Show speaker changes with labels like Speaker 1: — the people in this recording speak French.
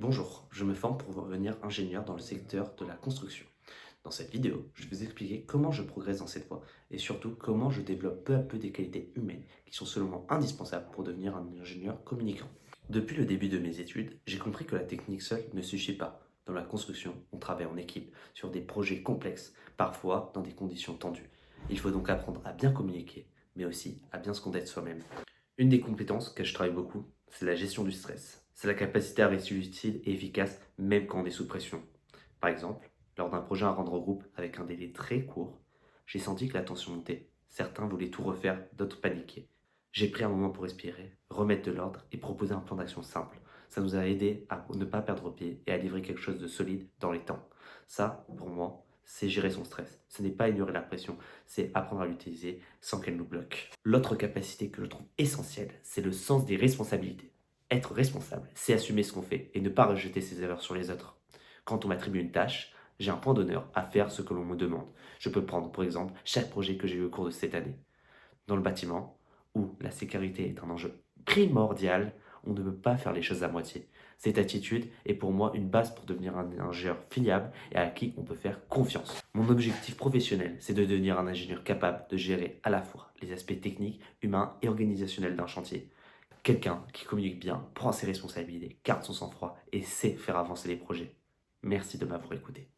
Speaker 1: Bonjour, je me forme pour devenir ingénieur dans le secteur de la construction. Dans cette vidéo, je vais vous expliquer comment je progresse dans cette voie et surtout comment je développe peu à peu des qualités humaines qui sont selon moi indispensables pour devenir un ingénieur communicant. Depuis le début de mes études, j'ai compris que la technique seule ne suffit pas. Dans la construction, on travaille en équipe sur des projets complexes, parfois dans des conditions tendues. Il faut donc apprendre à bien communiquer, mais aussi à bien se connaître soi-même. Une des compétences que je travaille beaucoup, c'est la gestion du stress. C'est la capacité à rester utile et efficace même quand on est sous pression. Par exemple, lors d'un projet à rendre au groupe avec un délai très court, j'ai senti que la tension montait. Certains voulaient tout refaire, d'autres paniquaient. J'ai pris un moment pour respirer, remettre de l'ordre et proposer un plan d'action simple. Ça nous a aidé à ne pas perdre pied et à livrer quelque chose de solide dans les temps. Ça, pour moi, c'est gérer son stress. Ce n'est pas ignorer la pression, c'est apprendre à l'utiliser sans qu'elle nous bloque. L'autre capacité que je trouve essentielle, c'est le sens des responsabilités. Être responsable, c'est assumer ce qu'on fait et ne pas rejeter ses erreurs sur les autres. Quand on m'attribue une tâche, j'ai un point d'honneur à faire ce que l'on me demande. Je peux prendre, pour exemple, chaque projet que j'ai eu au cours de cette année. Dans le bâtiment, où la sécurité est un enjeu primordial, on ne peut pas faire les choses à moitié. Cette attitude est pour moi une base pour devenir un ingénieur fiable et à qui on peut faire confiance. Mon objectif professionnel, c'est de devenir un ingénieur capable de gérer à la fois les aspects techniques, humains et organisationnels d'un chantier. Quelqu'un qui communique bien, prend ses responsabilités, garde son sang-froid et sait faire avancer les projets. Merci de m'avoir écouté.